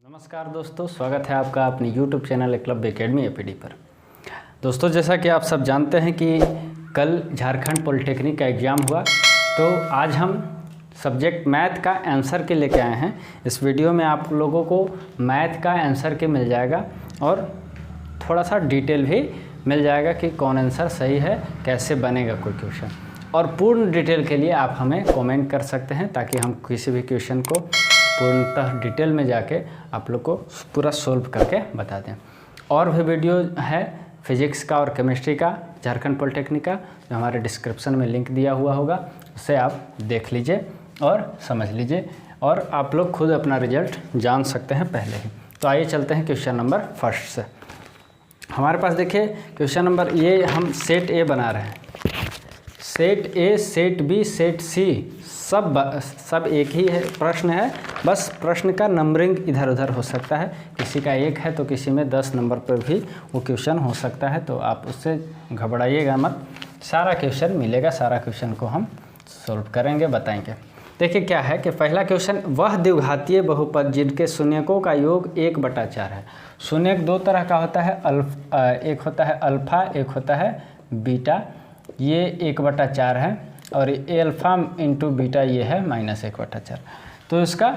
नमस्कार दोस्तों, स्वागत है आपका अपनी YouTube channel Eklavya academy APD पर। दोस्तों, जैसा कि आप सब जानते हैं कि कल झारखंड पॉलिटेक्निक का एग्ज़ाम हुआ, तो आज हम सब्जेक्ट मैथ का आंसर के लेके आए हैं। इस वीडियो में आप लोगों को मैथ का आंसर के मिल जाएगा और थोड़ा सा डिटेल भी मिल जाएगा कि कौन आंसर सही है, कैसे बनेगा कोई क्वेश्चन। और पूर्ण डिटेल के लिए आप हमें कमेंट कर सकते हैं ताकि हम किसी भी क्वेश्चन को पूर्णतः डिटेल में जाके आप लोग को पूरा सोल्व करके बता दें। और भी वीडियो है फिजिक्स का और केमिस्ट्री का झारखंड पॉलिटेक्निक का, जो हमारे डिस्क्रिप्शन में लिंक दिया हुआ होगा, उससे आप देख लीजिए और समझ लीजिए और आप लोग खुद अपना रिजल्ट जान सकते हैं पहले ही। तो आइए चलते हैं क्वेश्चन नंबर फर्स्ट से। हमारे पास देखिए क्वेश्चन नंबर, ये हम सेट ए बना रहे हैं। Set A, set B, set C सब एक ही है, प्रश्न है, बस प्रश्न का नंबरिंग इधर उधर हो सकता है। किसी का 1 है तो किसी में 10 नंबर पर भी वो क्वेश्चन हो सकता है, तो आप उससे घबराइएगा मत। सारा क्वेश्चन मिलेगा, सारा क्वेश्चन को हम सॉल्व करेंगे, बताएंगे। देखिए क्या है कि पहला क्वेश्चन, वह द्विघातीय बहुपद जिनके शून्यकों का योग 1/4 है। शून्यक दो तरह का होता है, एक होता है अल्फ़ा, एक होता है बीटा। ये 1/4 है और अल्फ़ा इंटू बीटा ये है -1/4। तो इसका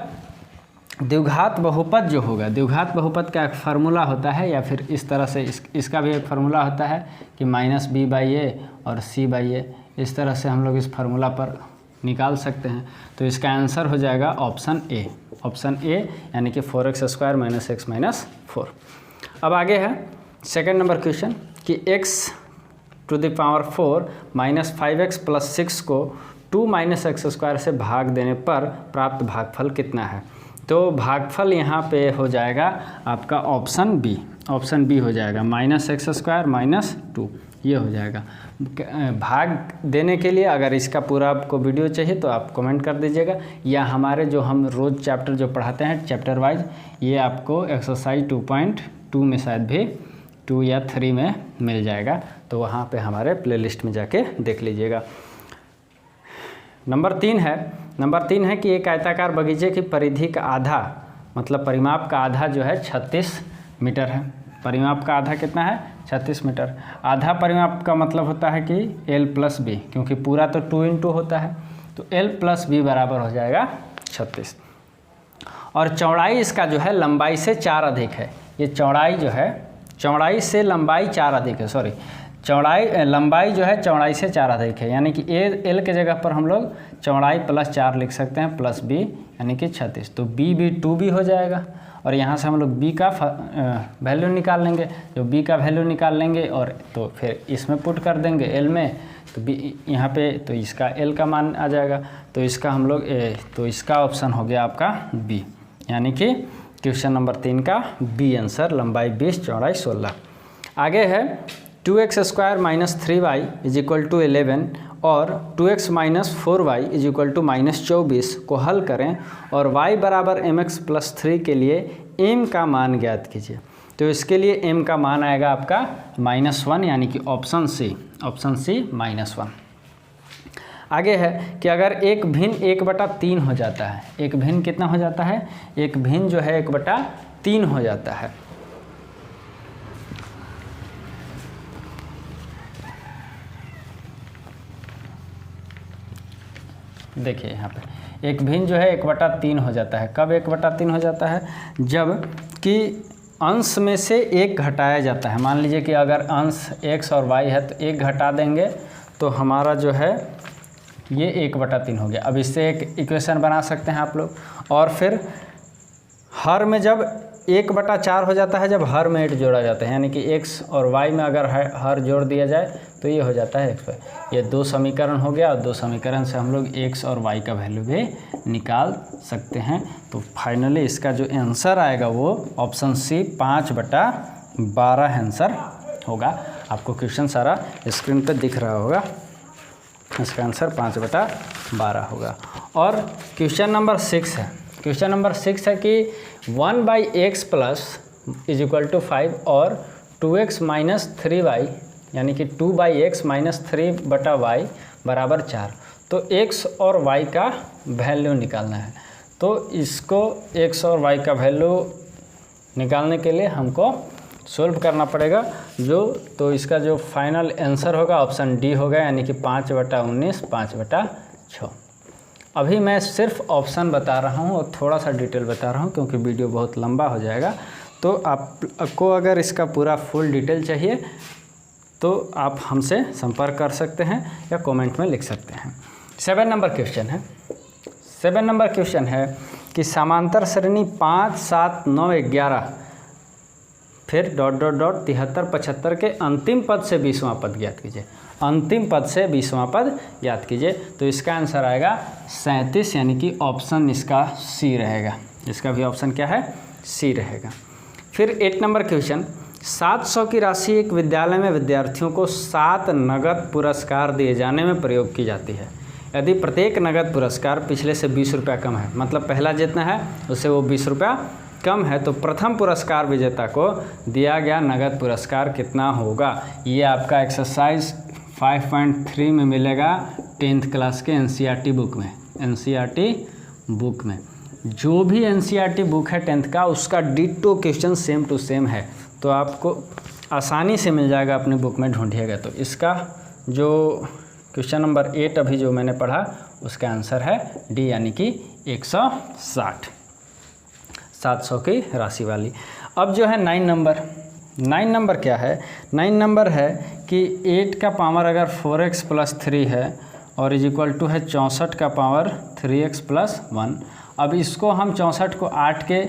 द्विघात बहुपद जो होगा, द्विघात बहुपद का एक फार्मूला होता है, या फिर इस तरह से इसका भी एक फार्मूला होता है कि -b/a और c/a। इस तरह से हम लोग इस फार्मूला पर निकाल सकते हैं। तो इसका आंसर हो जाएगा ऑप्शन ए। ऑप्शन ए यानी कि 4x² - x - 4। अब आगे है सेकेंड नंबर क्वेश्चन कि x⁴ - 5x + 6 को 2 - x² से भाग देने पर प्राप्त भागफल कितना है। तो भागफल यहाँ पे हो जाएगा आपका ऑप्शन बी। ऑप्शन बी हो जाएगा -x² - 2, ये हो जाएगा। भाग देने के लिए अगर इसका पूरा आपको वीडियो चाहिए तो आप कमेंट कर दीजिएगा, या हमारे जो हम रोज़ चैप्टर जो पढ़ाते हैं चैप्टर वाइज, ये आपको एक्सरसाइज 2.2 में शायद भी 2 या 3 में मिल जाएगा, तो वहाँ पे हमारे प्लेलिस्ट में जाके देख लीजिएगा। नंबर 3 है कि एक आयताकार बगीचे की परिधि का आधा, मतलब परिमाप का आधा जो है 36 मीटर है। परिमाप का आधा कितना है? 36 मीटर। आधा परिमाप का मतलब होता है कि l + b, क्योंकि पूरा तो 2 × 2 होता है, तो l + b बराबर हो जाएगा 36। और चौड़ाई इसका जो है लंबाई से 4 अधिक है। ये चौड़ाई जो है, चौड़ाई से लंबाई 4 अधिक है, सॉरी, लंबाई जो है चौड़ाई से 4 अधिक है, यानी कि एल के जगह पर हम लोग चौड़ाई +4 लिख सकते हैं, +b यानी कि 36। तो b भी 2b हो जाएगा, और यहाँ से हम लोग b का वैल्यू निकाल लेंगे। जो b का वैल्यू निकाल लेंगे और तो फिर इसमें पुट कर देंगे l में, तो b यहाँ पे, तो इसका l का मान आ जाएगा। तो इसका हम लोग तो इसका ऑप्शन हो गया आपका b, यानी कि क्वेश्चन नंबर 3 का बी आंसर, लंबाई 20, चौड़ाई 16। आगे है 2x² - 3y = 11 और 2x - 4y = -24 को हल करें और y = mx + 3 के लिए m का मान ज्ञात कीजिए। तो इसके लिए m का मान आएगा आपका -1, यानी कि ऑप्शन सी। Option C -1। आगे है कि अगर एक भिन्न 1/3 हो जाता है, एक भिन्न कितना हो जाता है? एक भिन्न जो है 1/3 हो जाता है। देखिए यहाँ पे एक भिन्न जो है 1/3 हो जाता है। कब 1/3 हो जाता है? जब कि अंश में से 1 घटाया जाता है। मान लीजिए कि अगर अंश x और y है तो 1 घटा देंगे तो हमारा जो है ये 1/3 हो गया। अब इससे एक इक्वेशन बना सकते हैं आप लोग। और फिर हर में जब 1/4 हो जाता है, जब हर में 8 जोड़ा जाता है, यानी कि x और y में अगर हर जोड़ दिया जाए तो ये हो जाता है x/y। ये 2 समीकरण हो गया, और 2 समीकरण से हम लोग x और y का वैल्यू भी निकाल सकते हैं। तो फाइनली इसका जो आंसर आएगा वो ऑप्शन सी 5/12 आंसर होगा। आपको क्वेश्चन सारा स्क्रीन पर दिख रहा होगा, इसका आंसर 5/12 होगा। और क्वेश्चन नंबर 6 है। क्वेश्चन नंबर 6 है कि 1/x + = 5 और 2x - 3y यानी कि 2/x - 3/y = 4। तो x और y का वैल्यू निकालना है। तो इसको x और y का वैल्यू निकालने के लिए हमको सोल्व करना पड़ेगा। तो इसका जो फाइनल आंसर होगा ऑप्शन डी होगा, यानी कि 5/19 5/6। अभी मैं सिर्फ ऑप्शन बता रहा हूँ और थोड़ा सा डिटेल बता रहा हूँ क्योंकि वीडियो बहुत लंबा हो जाएगा। तो आपको अगर इसका पूरा फुल डिटेल चाहिए तो आप हमसे संपर्क कर सकते हैं या कमेंट में लिख सकते हैं। 7 नंबर क्वेश्चन है। 7 नंबर क्वेश्चन है कि समांतर श्रेणी 5 7 9 11 फिर ... 73 75 के अंतिम पद से 20वां पद ज्ञात कीजिए। अंतिम पद से 20वां पद ज्ञात कीजिए। तो इसका आंसर आएगा 37, यानी कि ऑप्शन इसका सी रहेगा। इसका भी ऑप्शन क्या है? सी रहेगा। फिर 8 नंबर क्वेश्चन, 700 की राशि एक विद्यालय में विद्यार्थियों को 7 नगद पुरस्कार दिए जाने में प्रयोग की जाती है। यदि प्रत्येक नगद पुरस्कार पिछले से 20 रुपया कम है, मतलब पहला जितना है उससे वो 20 रुपया कम है, तो प्रथम पुरस्कार विजेता को दिया गया नगद पुरस्कार कितना होगा? ये आपका एक्सरसाइज 5.3 में मिलेगा 10th क्लास के एनसीईआरटी बुक में। एनसीईआरटी बुक में जो भी एनसीईआरटी बुक है 10th का, उसका ditto question same to same है, तो आपको आसानी से मिल जाएगा अपनी बुक में ढूंढिएगा। तो इसका जो क्वेश्चन नंबर 8 अभी जो मैंने पढ़ा उसका आंसर है डी, यानी कि 160, 700 की राशि वाली। अब जो है 9 नंबर, 9 नंबर क्या है? 9 नंबर है कि 8 का पावर अगर 4x + 3 है और इज इक्वल टू है 64 का पावर 3x + 1। अब इसको हम 64 को 8 के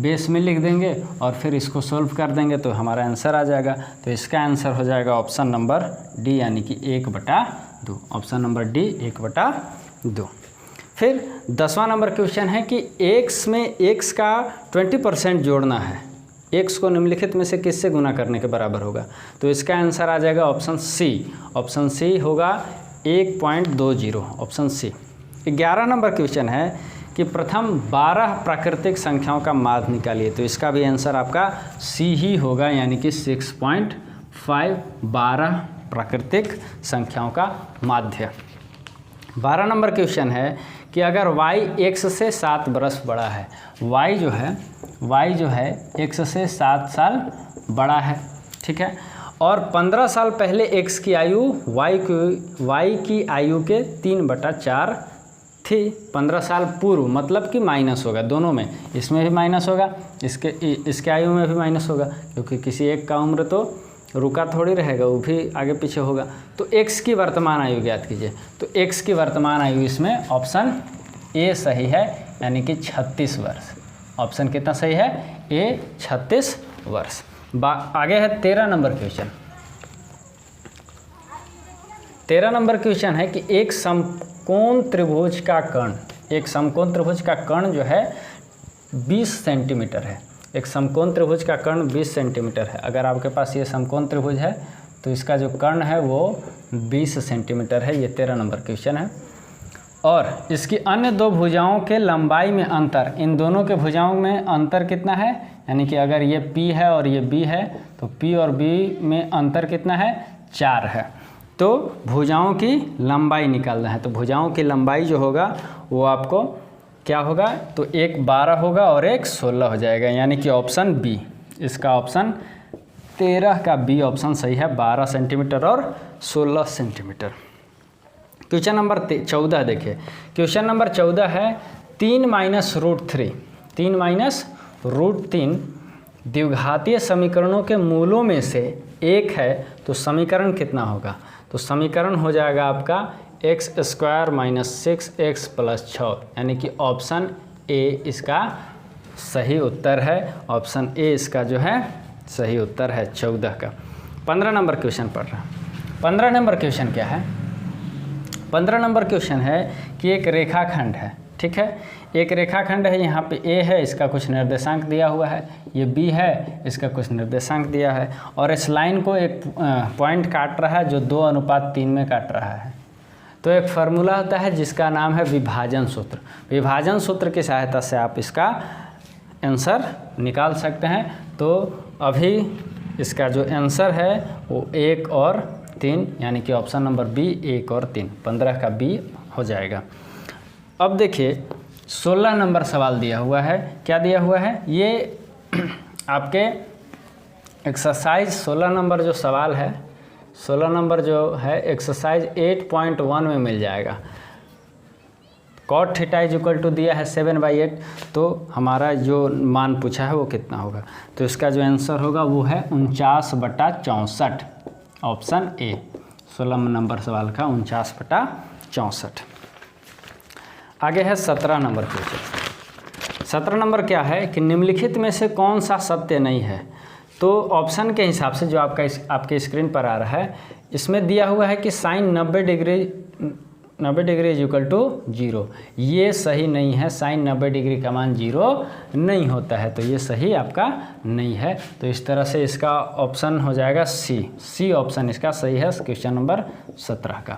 बेस में लिख देंगे और फिर इसको सोल्व कर देंगे तो हमारा आंसर आ जाएगा। तो इसका आंसर हो जाएगा ऑप्शन नंबर डी, यानी कि 1/2। Option number D 1/2। फिर 10वां नंबर क्वेश्चन है कि x में x का 20% जोड़ना है। x को निम्नलिखित में से किससे गुना करने के बराबर होगा? तो इसका आंसर आ जाएगा ऑप्शन सी। ऑप्शन सी होगा 1.20, ऑप्शन सी। 11 नंबर क्वेश्चन है कि प्रथम 12 प्राकृतिक संख्याओं का माध्य निकालिए। तो इसका भी आंसर आपका सी ही होगा, यानी कि 6.5, 12 प्राकृतिक संख्याओं का माध्य। 12 नंबर क्वेश्चन है कि अगर y x से 7 बरस बड़ा है, y जो है x से 7 साल बड़ा है, ठीक है, और 15 साल पहले x की आयु y की आयु के 3/4 थी। 15 साल पूर्व मतलब कि माइनस होगा दोनों में, इसमें भी माइनस होगा, इसके आयु में भी माइनस होगा, क्योंकि किसी एक का उम्र तो रुका थोड़ी रहेगा, वो भी आगे पीछे होगा। तो x की वर्तमान आयु ज्ञात कीजिए। तो x की वर्तमान आयु इसमें ऑप्शन ए सही है, यानी कि 36 वर्ष। ऑप्शन कितना सही है? ए 36 वर्ष। आगे है 13 नंबर क्वेश्चन। 13 नंबर क्वेश्चन है कि एक समकोण त्रिभुज का कर्ण, एक समकोण त्रिभुज का कर्ण जो है 20 सेंटीमीटर है। एक समकोण त्रिभुज का कर्ण 20 सेंटीमीटर है। अगर आपके पास ये समकोण त्रिभुज है तो इसका जो कर्ण है वो 20 सेंटीमीटर है। ये 13 नंबर क्वेश्चन है। और इसकी अन्य दो भुजाओं के लंबाई में अंतर, इन दोनों के भुजाओं में अंतर कितना है? यानी कि अगर ये P है और ये B है तो P और B में अंतर कितना है? 4 है। तो भुजाओं की लंबाई निकालना है। तो भुजाओं की लंबाई जो होगा वो आपको क्या होगा? तो एक 12 होगा और एक 16 हो जाएगा, यानी कि ऑप्शन बी। इसका ऑप्शन 13 का बी ऑप्शन सही है, 12 सेंटीमीटर और 16 सेंटीमीटर। क्वेश्चन नंबर 14 देखिए। क्वेश्चन नंबर 14 है 3 - √3, 3 - √3 द्विघातीय समीकरणों के मूलों में से एक है, तो समीकरण कितना होगा? तो समीकरण हो जाएगा आपका x² - 6x + 6, यानी कि ऑप्शन ए इसका सही उत्तर है। ऑप्शन ए इसका जो है सही उत्तर है 14 का। 15 नंबर क्वेश्चन पढ़ रहा हूँ। 15 नंबर क्वेश्चन क्या है? 15 नंबर क्वेश्चन है कि एक रेखाखंड है, ठीक है, एक रेखाखंड है। यहाँ पे ए है, इसका कुछ निर्देशांक दिया हुआ है, ये बी है, इसका कुछ निर्देशांक दिया है, और इस लाइन को एक पॉइंट काट रहा है जो 2:3 में काट रहा है। तो एक फार्मूला होता है जिसका नाम है विभाजन सूत्र। विभाजन सूत्र की सहायता से आप इसका आंसर निकाल सकते हैं। तो अभी इसका जो आंसर है वो 1 और 3, यानी कि ऑप्शन नंबर बी 1 और 3, 15 का बी हो जाएगा। अब देखिए 16 नंबर सवाल दिया हुआ है। क्या दिया हुआ है? ये आपके एक्सरसाइज 16 नंबर जो सवाल है, 16 नंबर जो है एक्सरसाइज 8.1 में मिल जाएगा। cot theta is equal to दिया है 7/8, तो हमारा जो मान पूछा है वो कितना होगा, तो इसका जो आंसर होगा वो है 49/64, ऑप्शन ए। 16 नंबर सवाल का 49/64। आगे है 17 नंबर क्वेश्चन। 17 नंबर क्या है कि निम्नलिखित में से कौन सा सत्य नहीं है। तो ऑप्शन के हिसाब से जो आपके स्क्रीन पर आ रहा है, इसमें दिया हुआ है कि sine 90 degree is equal to 0। ये सही नहीं है, साइन 90 डिग्री का मान 0 नहीं होता है, तो ये सही आपका नहीं है। तो इस तरह से इसका ऑप्शन हो जाएगा सी ऑप्शन इसका सही है क्वेश्चन नंबर 17 का।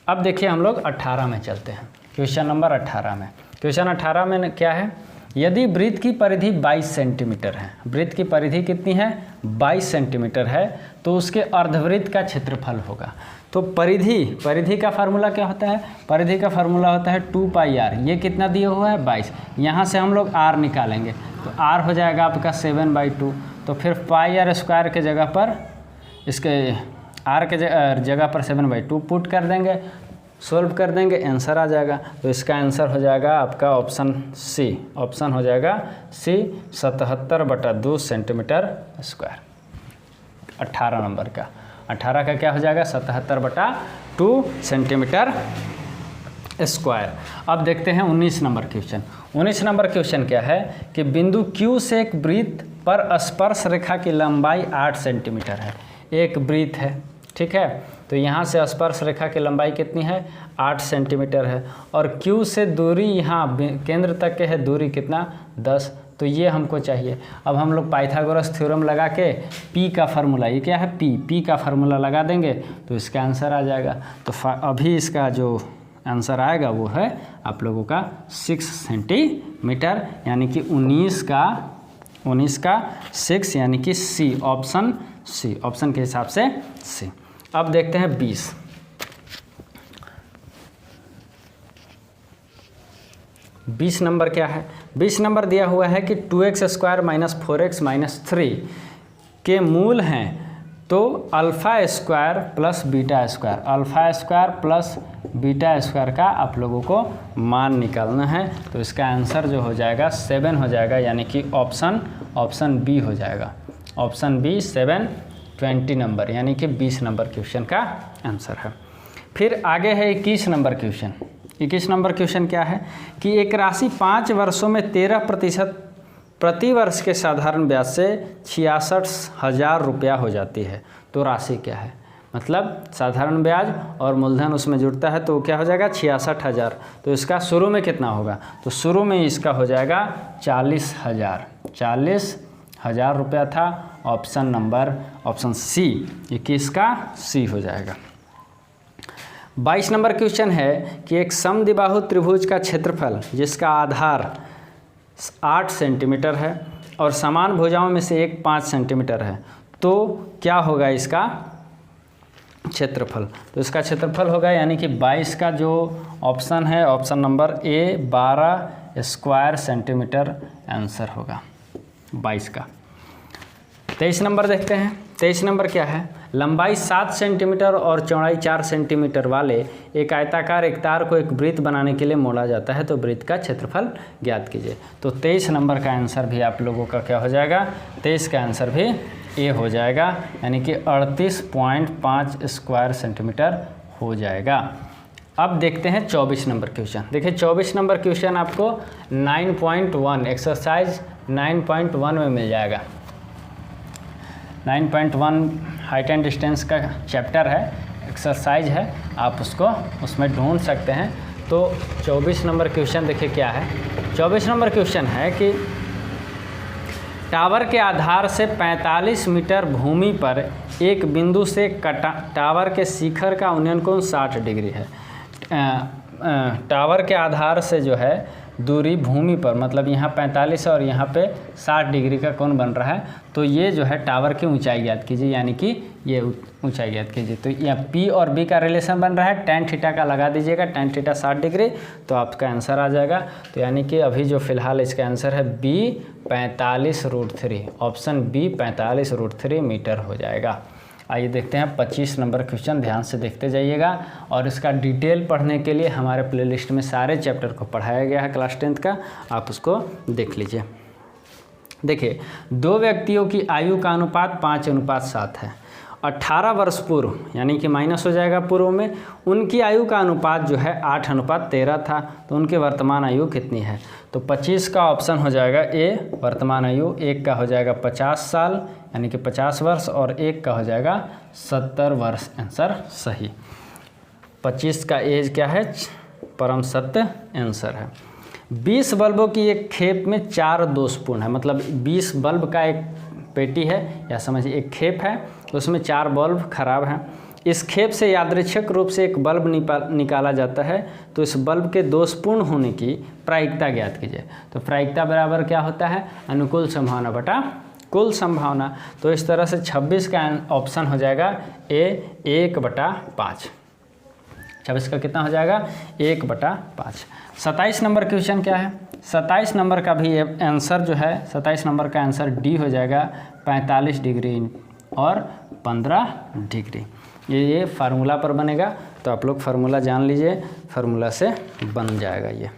अब देखिए हम लोग 18 में चलते हैं। क्वेश्चन नंबर 18 में, क्वेश्चन 18 में क्या है, यदि वृत्त की परिधि 22 सेंटीमीटर है, वृत्त की परिधि कितनी है 22 सेंटीमीटर है, तो उसके अर्धवृत्त का क्षेत्रफल होगा। तो परिधि का फार्मूला क्या होता है, परिधि का फार्मूला होता है 2πr। ये कितना दिया हुआ है 22, यहाँ से हम लोग r निकालेंगे, तो r हो जाएगा आपका 7/2। तो फिर πr² के जगह पर इसके r के जगह पर 7/2 पुट कर देंगे, सोल्व कर देंगे, आंसर आ जाएगा। तो इसका आंसर हो जाएगा आपका ऑप्शन सी, ऑप्शन हो जाएगा सी 77/2 सेंटीमीटर स्क्वायर। 18 नंबर का, 18 का क्या हो जाएगा 77/2 सेंटीमीटर स्क्वायर। अब देखते हैं 19 नंबर क्वेश्चन। 19 नंबर क्वेश्चन क्या है कि बिंदु Q से एक वृत्त पर स्पर्श रेखा की लंबाई 8 सेंटीमीटर है। एक वृत्त है, ठीक है, तो यहाँ से स्पर्श रेखा की लंबाई कितनी है 8 सेंटीमीटर है, और Q से दूरी यहाँ केंद्र तक के है दूरी कितना 10, तो ये हमको चाहिए। अब हम लोग पाइथागोरस थ्योरम लगा के P का फार्मूला, ये क्या है P का फार्मूला लगा देंगे तो इसका आंसर आ जाएगा। तो अभी इसका जो आंसर आएगा वो है आप लोगों का 6 सेंटीमीटर, यानी कि 19 का 6, यानी कि सी, ऑप्शन सी, ऑप्शन के हिसाब से सी। अब देखते हैं 20 नंबर क्या है। 20 नंबर दिया हुआ है कि 2x² - 4x - 3 के मूल हैं, तो α² प्लस β², α² प्लस β² का आप लोगों को मान निकालना है। तो इसका आंसर जो हो जाएगा 7 हो जाएगा, यानी कि ऑप्शन बी हो जाएगा, ऑप्शन बी 7 20 नंबर, यानी कि 20 नंबर क्वेश्चन का आंसर है। फिर आगे है 21 नंबर क्वेश्चन। 21 नंबर क्वेश्चन क्या है कि एक राशि 5 वर्षों में 13% प्रति वर्ष के साधारण ब्याज से 66,000 रुपया हो जाती है। तो राशि क्या है, मतलब साधारण ब्याज और मूलधन उसमें जुड़ता है, तो क्या हो जाएगा 66,000। तो इसका शुरू में कितना होगा, तो शुरू में इसका हो जाएगा 40,000 रुपया था। ऑप्शन सी 21 का सी हो जाएगा। 22 नंबर क्वेश्चन है कि एक समद्विबाहु त्रिभुज का क्षेत्रफल जिसका आधार 8 सेंटीमीटर है और समान भुजाओं में से एक 5 सेंटीमीटर है, तो क्या होगा इसका क्षेत्रफल। तो इसका क्षेत्रफल होगा, यानी कि 22 का जो ऑप्शन है, option number A 12 square centimetre answer होगा 22 का। 23 नंबर देखते हैं। 23 नंबर क्या है, लंबाई 7 सेंटीमीटर और चौड़ाई 4 सेंटीमीटर वाले एक आयताकार एक तार को एक वृत्त बनाने के लिए मोड़ा जाता है, तो वृत्त का क्षेत्रफल ज्ञात कीजिए। तो 23 नंबर का आंसर भी आप लोगों का क्या हो जाएगा, 23 का आंसर भी ए हो जाएगा, यानी कि 38.5 स्क्वायर सेंटीमीटर हो जाएगा। अब देखते हैं 24 नंबर क्वेश्चन। देखिए 24 नंबर क्वेश्चन आपको 9.1 एक्सरसाइज 9.1 में मिल जाएगा। 9.1 हाइट एंड डिस्टेंस का चैप्टर है, एक्सरसाइज है, आप उसको उसमें ढूंढ सकते हैं। तो 24 नंबर क्वेश्चन देखिए क्या है। 24 नंबर क्वेश्चन है कि टावर के आधार से 45 मीटर भूमि पर एक बिंदु से टावर के शिखर का उन्नयन कोण 60 डिग्री है। टावर के आधार से जो है दूरी भूमि पर, मतलब यहाँ 45 और यहाँ पे 60 डिग्री का कोण बन रहा है, तो ये जो है टावर की ऊंचाई ज्ञात कीजिए, यानी कि ये ऊंचाई ज्ञात कीजिए। तो यहाँ P और B का रिलेशन बन रहा है, tan थीटा का लगा दीजिएगा, tan थीटा 60 डिग्री, तो आपका आंसर आ जाएगा। तो यानी कि अभी जो फिलहाल इसका आंसर है B 45√3, ऑप्शन B 45√3 मीटर हो जाएगा। आइए देखते हैं 25 नंबर क्वेश्चन, ध्यान से देखते जाइएगा। और इसका डिटेल पढ़ने के लिए हमारे प्लेलिस्ट में सारे चैप्टर को पढ़ाया गया है क्लास 10th का, आप उसको देख लीजिए। देखिए, दो व्यक्तियों की आयु का अनुपात 5:7 है। 18 वर्ष पूर्व, यानी कि माइनस हो जाएगा पूर्व में, उनकी आयु का अनुपात जो है 8:13 था, तो उनकी वर्तमान आयु कितनी है? तो 25 का ऑप्शन हो जाएगा ए, वर्तमान आयु। एक का हो जाएगा 50 साल, यानी कि 50 वर्ष, और एक का हो जाएगा 70 वर्ष। आंसर सही। 25 का एज क्या है? परम सत्य आंसर है। 20 बल्बों की एक खेप में 4 दोषपूर्ण है, मतलब 20 बल्ब का एक पेटी है, या समझिए एक खेप है, तो उसमें 4 बल्ब खराब हैं। इस खेप से यादृच्छिक रूप से एक बल्ब निकाला जाता है, तो इस बल्ब के दोषपूर्ण होने की प्रायिकता ज्ञात कीजिए। तो प्रायिकता बराबर क्या होता है? अनुकूल संभावना बटा कुल संभावना। तो इस तरह से 26 का ऑप्शन हो जाएगा ए, 1/5। 26 का कितना हो जाएगा? 1/5। 27 नंबर क्वेश्चन क्या है? 27 नंबर का भी आंसर जो है, 27 नंबर का आंसर डी हो जाएगा, 45 डिग्री और 15 डिग्री। ये फार्मूला पर बनेगा, तो आप लोग फार्मूला जान लीजिए, फार्मूला से बन जाएगा ये।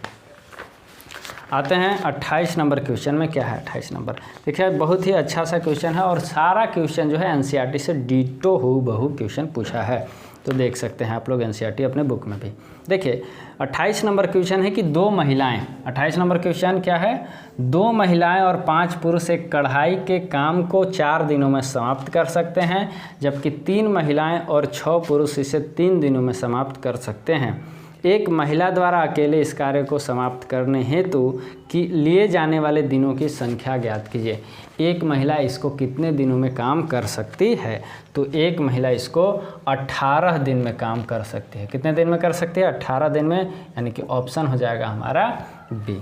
आते हैं 28 नंबर क्वेश्चन में। क्या है 28 नंबर? देखिए, बहुत ही अच्छा सा क्वेश्चन है, और सारा क्वेश्चन जो है एनसीईआरटी से डिटो हूबहू क्वेश्चन पूछा है, तो देख सकते हैं आप लोग एनसीईआरटी अपने बुक में भी। देखिए, 28 नंबर क्वेश्चन है कि 2 महिलाएं, 28 नंबर क्वेश्चन क्या है? 2 महिलाएं और 5 पुरुष एक कढ़ाई के काम को 4 दिनों में समाप्त कर सकते हैं, जबकि 3 महिलाएं और 6 पुरुष इसे 3 दिनों में समाप्त कर सकते हैं। एक महिला द्वारा अकेले इस कार्य को समाप्त करने हेतु कि लिए जाने वाले दिनों की संख्या ज्ञात कीजिए। एक महिला इसको कितने दिनों में काम कर सकती है? तो एक महिला इसको 18 दिन में काम कर सकती है। कितने दिन में कर सकती है? 18 दिन में, यानी कि ऑप्शन हो जाएगा हमारा B.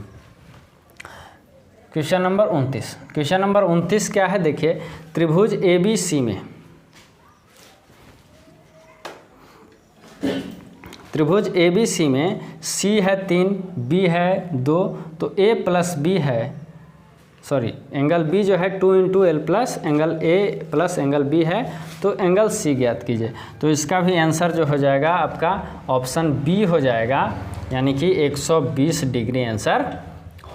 Question number 29। Question number 29 क्या है? देखिए, त्रिभुज ABC में, त्रिभुज ABC में C है 3, B है 2, तो A प्लस B है, सॉरी एंगल B जो है 2 × L plus angle A plus angle B है, तो एंगल C ज्ञात कीजिए। तो इसका भी आंसर जो हो जाएगा आपका ऑप्शन B हो जाएगा, यानी कि 120 डिग्री आंसर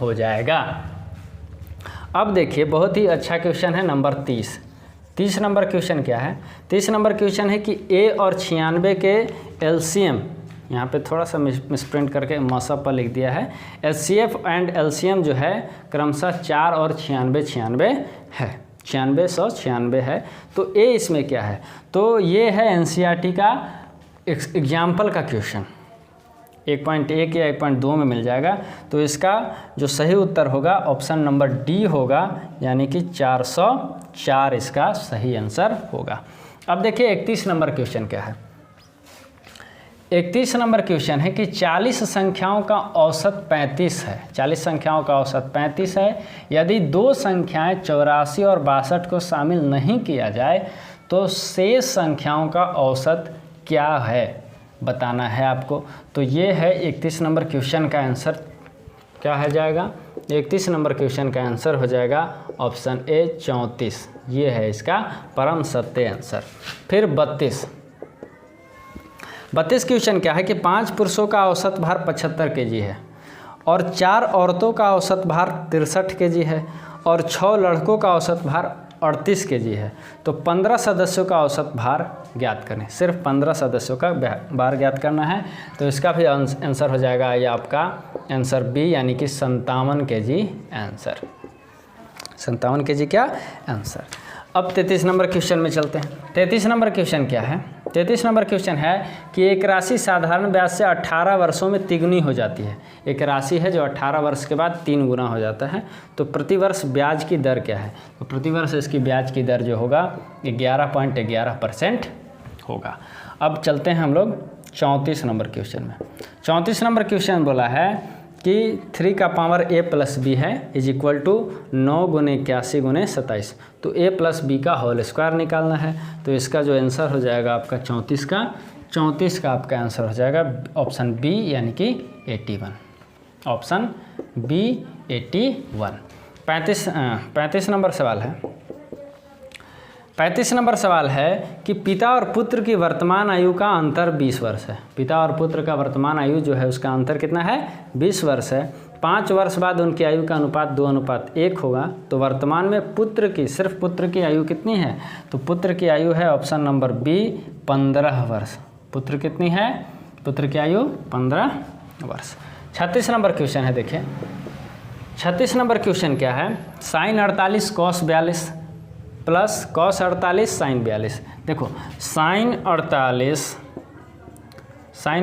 हो जाएगा। अब देखिए, बहुत ही अच्छा क्वेश्चन है नंबर 30। 30 नंबर क्वेश्चन क्या है? 30 नंबर क्वेश्चन है कि A और 96 के एलसीएम, यहाँ पे थोड़ा सा मिसप्रिंट करके मसअप पर लिख दिया है, HCF एंड एलसीएम जो है क्रमशः 4 और 96 है, 9696 है। तो A इसमें क्या है? तो ये है एनसीईआरटी का एग्जाम्पल का क्वेश्चन, 1.1 या 1.2 में मिल जाएगा। तो इसका जो सही उत्तर होगा ऑप्शन नंबर डी होगा, यानी कि 404 इसका सही आंसर होगा। अब देखिए 31 नंबर क्वेश्चन क्या है? 31 नंबर क्वेश्चन है कि 40 संख्याओं का औसत 35 है। 40 संख्याओं का औसत 35 है। यदि 2 संख्याएं 84 और 62 को शामिल नहीं किया जाए, तो शेष संख्याओं का औसत क्या है, बताना है आपको। तो ये है 31 नंबर क्वेश्चन का आंसर क्या हो जाएगा? 31 नंबर क्वेश्चन का आंसर हो जाएगा ऑप्शन ए 34। ये है इसका परम सत्य आंसर। फिर 32 क्वेश्चन क्या है कि 5 पुरुषों का औसत भार 75 kg है, और 4 औरतों का औसत भार 63 kg है, और 6 लड़कों का औसत भार 38 kg है। तो 15 सदस्यों का औसत भार ज्ञात करें। सिर्फ 15 सदस्यों का भार ज्ञात करना है। तो इसका भी आंसर हो जाएगा ये आपका आंसर बी, यानी कि 57 kg आंसर। 57 kg क्या आंसर। अब 33 नंबर क्वेश्चन में चलते हैं। 33 नंबर क्वेश्चन क्या है? 33 नंबर क्वेश्चन है कि एक राशि साधारण ब्याज से 18 वर्षों में तिगुनी हो जाती है। एक राशि है जो 18 वर्ष के बाद 3 गुना हो जाता है। तो प्रतिवर्ष ब्याज की दर क्या है? तो प्रतिवर्ष इसकी ब्याज की दर जो होगा 11.11% होगा। अब चलते हैं हम लोग 34 नंबर क्वेश्चन में। 34 नंबर क्वेश्चन बोला है कि 3 का पावर a प्लस बी है इज इक्वल टू 9 गुने 81 गुने 27। तो a प्लस बी का होल स्क्वायर निकालना है। तो इसका जो आंसर हो जाएगा आपका 34 का आपका आंसर हो जाएगा ऑप्शन बी यानी कि 81। Option B 81। 35 नंबर सवाल है। 35 नंबर सवाल है कि पिता और पुत्र की वर्तमान आयु का अंतर 20 वर्ष है। पिता और पुत्र का वर्तमान आयु जो है उसका अंतर कितना है? 20 वर्ष है। 5 वर्ष बाद उनकी आयु का अनुपात 2:1 होगा। तो वर्तमान में पुत्र की, सिर्फ पुत्र की आयु कितनी है? तो पुत्र की आयु है ऑप्शन नंबर बी 15 वर्ष। पुत्र कितनी है? पुत्र की आयु 15 वर्ष। 36 नंबर क्वेश्चन है, देखिए 36 नंबर क्वेश्चन क्या है? Sine 48 cos 42 plus cos 48 sine 42। देखो साइन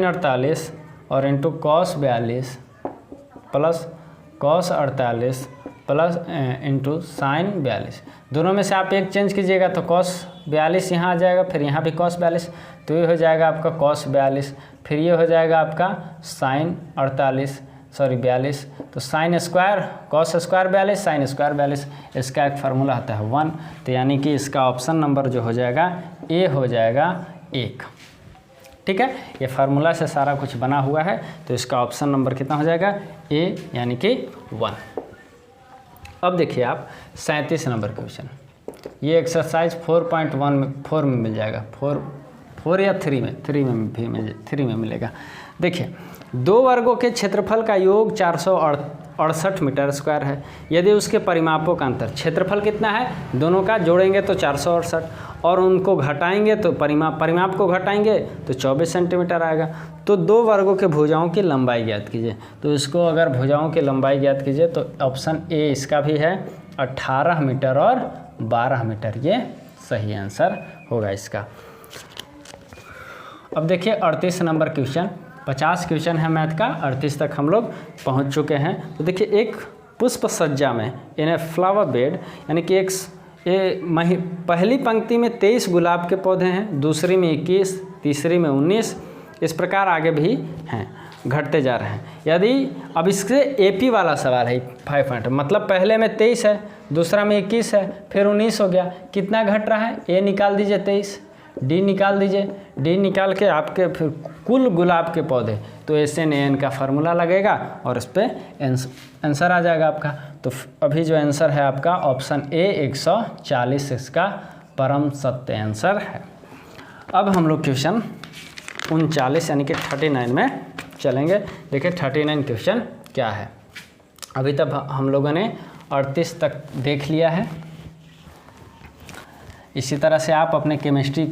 48 और into cos 42 plus cos 48 plus into sine 42। दोनों में से आप एक चेंज कीजिएगा तो कॉस 42 यहाँ आ जाएगा, फिर यहाँ भी कॉस 42। तो ये हो जाएगा आपका कॉस 42, फिर ये हो जाएगा आपका साइन 42। तो sine square cos square 42 sine square 42, इसका एक फार्मूला आता है 1। तो यानी कि इसका ऑप्शन नंबर जो हो जाएगा ए हो जाएगा 1। ठीक है, ये फार्मूला से सारा कुछ बना हुआ है। तो इसका ऑप्शन नंबर कितना हो जाएगा? ए यानी कि 1। अब देखिए आप 37 नंबर क्वेश्चन, ये एक्सरसाइज 4.1 में मिल जाएगा। 4 या 3 में मिलेगा। देखिए 2 वर्गों के क्षेत्रफल का योग 468 मीटर स्क्वायर है। यदि उसके परिमापों का अंतर, क्षेत्रफल कितना है दोनों का जोड़ेंगे तो 468 और उनको घटाएंगे तो परिमाप को घटाएंगे तो 24 सेंटीमीटर आएगा। तो 2 वर्गों के भुजाओं की लंबाई ज्ञात कीजिए। तो इसको अगर भुजाओं की लंबाई ज्ञात कीजिए तो ऑप्शन ए इसका भी है 18 मीटर और 12 मीटर, ये सही आंसर होगा इसका। अब देखिए 38 नंबर क्वेश्चन, 50 क्वेश्चन है मैथ का, 38 तक हम लोग पहुंच चुके हैं। तो देखिए एक पुष्प सज्जा में इन ए फ्लावर बेड, यानी कि पहली पंक्ति में 23 गुलाब के पौधे हैं, दूसरी में 21, तीसरी में 19, इस प्रकार आगे भी हैं, घटते जा रहे हैं। यदि अब इससे एपी वाला सवाल है 5 मतलब पहले में 23 है, दूसरा में 21 है, फिर 19 हो गया, कितना घट रहा है? ए निकाल दीजिए 23, डी निकाल दीजिए, डी निकाल के आपके फिर कुल गुलाब के पौधे, तो SNAN का फार्मूला लगेगा और इस पर आंसर आ जाएगा आपका। तो अभी जो आंसर है आपका ऑप्शन ए 140 इसका परम सत्य आंसर है। अब हम लोग क्वेश्चन 39 यानी कि 39 में चलेंगे। देखिए 39 क्वेश्चन क्या है। अभी तक हम लोगों ने 38 तक देख लिया है। इसी तरह से आप अपने केमिस्ट्री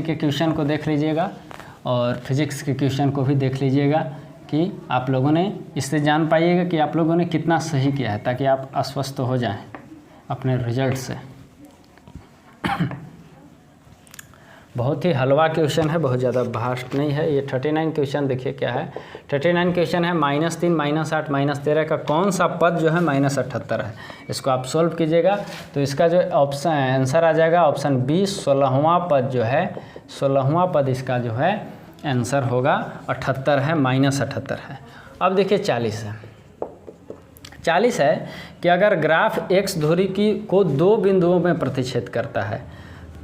के क्वेश्चन को देख लीजिएगा और फिजिक्स के क्वेश्चन को भी देख लीजिएगा कि आप लोगों ने इससे जान पाइएगा कि आप लोगों ने कितना सही किया है, ताकि आप आश्वस्त हो जाएं अपने रिजल्ट से। बहुत ही हलवा क्वेश्चन है, बहुत ज़्यादा भास्ट नहीं है। ये 39 क्वेश्चन देखिए क्या है। 39 क्वेश्चन है -3 -8 -13 का कौन सा पद जो है -78 है। इसको आप सोल्व कीजिएगा तो इसका जो ऑप्शन आंसर आ जाएगा ऑप्शन बी 16वां पद जो है, 16वां पद इसका जो है आंसर होगा 78 है, -78 है। अब देखिए 40 है। 40 है कि अगर ग्राफ x धुरी को 2 बिंदुओं में प्रतिच्छेद करता है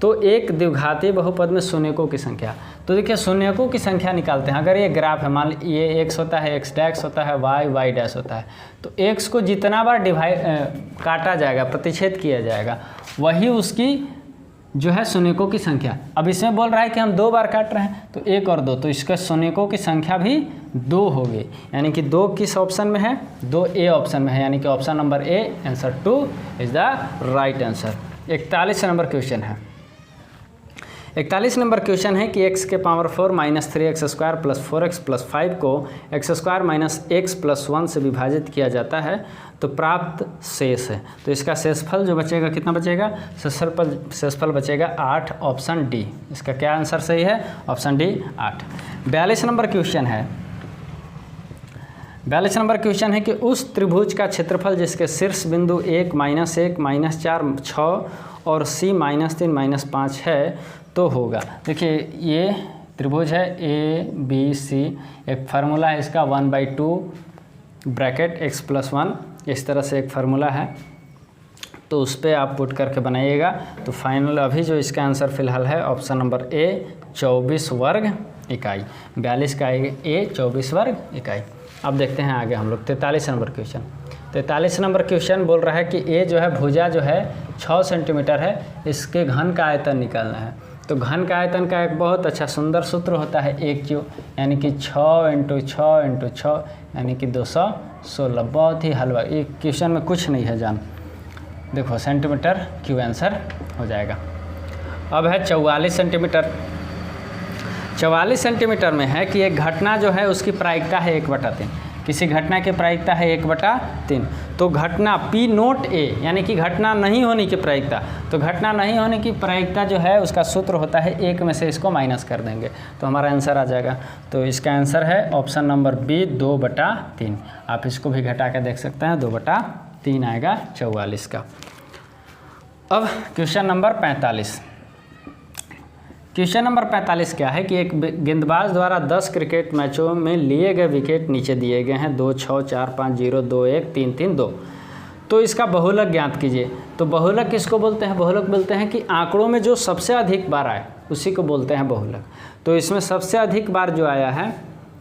तो एक द्विघातीय बहुपद में शून्यकों की संख्या। तो देखिए शून्यकों की संख्या निकालते हैं। अगर ये ग्राफ है, मान लीजिए ये x होता है, x डैश होता है, y डैश होता है, तो x को जितना बार काटा जाएगा, प्रतिच्छेद किया जाएगा, वही उसकी जो है शून्यकों की संख्या। अब इसमें बोल रहा है कि हम 2 बार काट रहे हैं, तो 1 और 2, तो इसका शून्यकों की संख्या भी 2 होगी। यानी कि 2 किस ऑप्शन में है? 2 ए ऑप्शन में है, यानी कि option number A answer 2 is the right answer. 41 number question है। 41 नंबर क्वेश्चन है कि x के power 4 -3x square plus 4x plus 5 को x square minus x plus 1 से विभाजित किया जाता है तो प्राप्त शेष है। तो इसका शेषफल जो बचेगा कितना बचेगा? शेषफल बचेगा 8, ऑप्शन डी। इसका क्या आंसर सही है? Option D 8। 42 नंबर क्वेश्चन है। 42 नंबर क्वेश्चन है कि उस त्रिभुज का क्षेत्रफल जिसके शीर्ष बिंदु 1 -1 -4 6 और C -3 -5 है तो होगा। देखिए ये त्रिभुज है A B C, एक फार्मूला है इसका 1/2 ब्रैकेट x+1 इस तरह से एक फार्मूला है, तो उस पर आप पुट करके बनाइएगा। तो फाइनल अभी जो इसका आंसर फिलहाल है ऑप्शन नंबर ए 24 वर्ग इकाई, 42 का ए 24 वर्ग इकाई। अब देखते हैं आगे हम लोग 43 नंबर क्वेश्चन। 43 नंबर क्वेश्चन बोल रहा है कि ए जो है भुजा जो है 6 सेंटीमीटर है, इसके घन का आयतन निकालना है। तो घन का आयतन का एक बहुत अच्छा सुंदर सूत्र होता है एक क्यू, यानी कि 6 × 6 × 6 यानी कि 216। बहुत ही हलवा, ये क्वेश्चन में कुछ नहीं है जान, देखो सेंटीमीटर क्यू आंसर हो जाएगा। अब है 44 सेंटीमीटर। 44 सेंटीमीटर में है कि एक घटना जो है उसकी प्रायिकता है 1/3, किसी घटना की प्रायिकता है 1/3। तो घटना P नोट A यानी कि घटना नहीं होने की प्रायिकता, तो घटना नहीं होने की प्रायिकता जो है उसका सूत्र होता है 1 में से इसको माइनस कर देंगे तो हमारा आंसर आ जाएगा। तो इसका आंसर है ऑप्शन नंबर बी 2/3। आप इसको भी घटा के देख सकते हैं, 2/3 आएगा 44 का। अब क्वेश्चन नंबर 45। क्वेश्चन नंबर 45 क्या है कि एक गेंदबाज द्वारा 10 क्रिकेट मैचों में लिए गए विकेट नीचे दिए गए हैं 2, 6, 4, 5, 0, 2, 1, 3, 3, 2। तो इसका बहुलक ज्ञात कीजिए। तो बहुलक किसको बोलते हैं? बहुलक बोलते हैं कि आंकड़ों में जो सबसे अधिक बार आए उसी को बोलते हैं बहुलक। तो इसमें सबसे अधिक बार जो आया है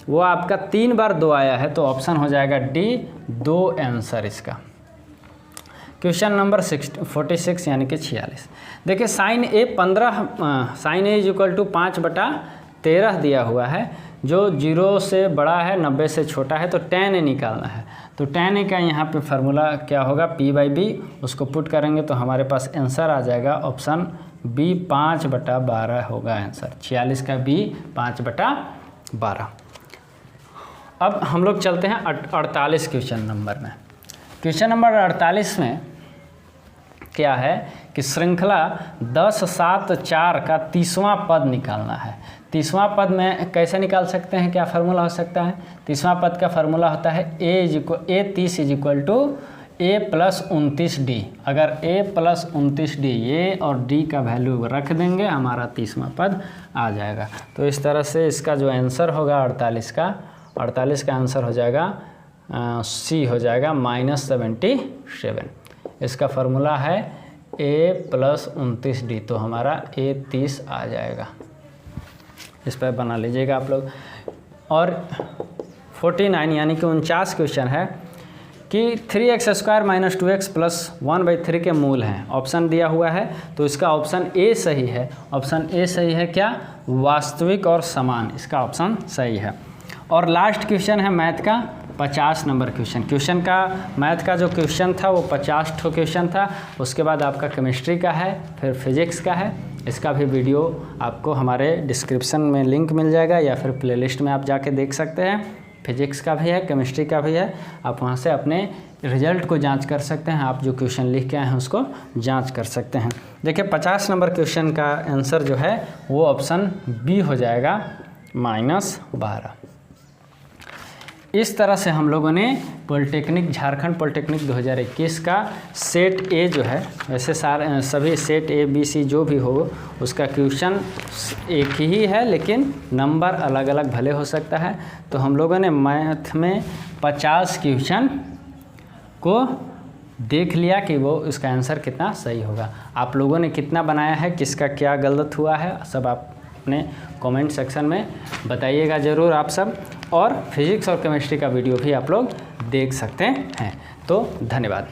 वो आपका 3 बार 2 आया है, तो ऑप्शन हो जाएगा डी 2 आंसर इसका। क्वेश्चन नंबर 46 यानी कि 46। देखिए साइन ए 5/13 दिया हुआ है, जो 0 से बड़ा है 90 से छोटा है, तो tan ए निकालना है। तो tan ए का यहाँ पे फार्मूला क्या होगा? P/B, उसको पुट करेंगे तो हमारे पास आंसर आ जाएगा ऑप्शन बी 5/12 होगा आंसर। 46 का बी 5/12। अब हम लोग चलते हैं 48 क्वेश्चन नंबर में। क्वेश्चन नंबर 48 में क्या है कि श्रृंखला 10, 7, 4 का 30वां पद निकालना है। 30वां पद में कैसे निकाल सकते हैं? क्या फार्मूला हो सकता है? 30वां पद का फार्मूला होता है A30 = A + 29D। अगर A + 29D A और D का वैल्यू रख देंगे हमारा 30वां पद आ जाएगा। तो इस तरह से इसका जो आंसर होगा 48 का आंसर हो जाएगा C हो जाएगा -77। इसका फार्मूला है A + 29D, तो हमारा A30 आ जाएगा। इस पर बना लीजिएगा आप लोग। और 49 यानी कि 49 क्वेश्चन है कि 3x² - 2x + 1/3 के मूल हैं। ऑप्शन दिया हुआ है तो इसका ऑप्शन ए सही है। ऑप्शन ए सही है क्या? वास्तविक और समान, इसका ऑप्शन सही है। और लास्ट क्वेश्चन है मैथ का 50 नंबर क्वेश्चन का मैथ का जो क्वेश्चन था वो 50 ठो क्वेश्चन था। उसके बाद आपका केमिस्ट्री का है, फिर फिजिक्स का है। इसका भी वीडियो आपको हमारे डिस्क्रिप्शन में लिंक मिल जाएगा या फिर प्लेलिस्ट में आप जाके देख सकते हैं। फिजिक्स का भी है, केमिस्ट्री का भी है। आप वहाँ से अपने रिजल्ट को जांच कर सकते हैं। आप जो क्वेश्चन लिख के आए हैं उसको जांच कर सकते हैं। देखिए 50 नंबर क्वेश्चन का आंसर जो है वो ऑप्शन बी हो जाएगा -12। इस तरह से हम लोगों ने पॉलिटेक्निक झारखंड पॉलिटेक्निक 2021 का सेट ए जो है, वैसे सभी सेट A, B, C जो भी हो उसका क्वेश्चन एक ही है लेकिन नंबर अलग अलग भले हो सकता है। तो हम लोगों ने मैथ में 50 क्वेश्चन को देख लिया कि वो उसका आंसर कितना सही होगा। आप लोगों ने कितना बनाया है, किसका क्या गलत हुआ है, सब आप अपने कमेंट सेक्शन में बताइएगा ज़रूर आप सब। और फिजिक्स और केमिस्ट्री का वीडियो भी आप लोग देख सकते हैं। तो धन्यवाद।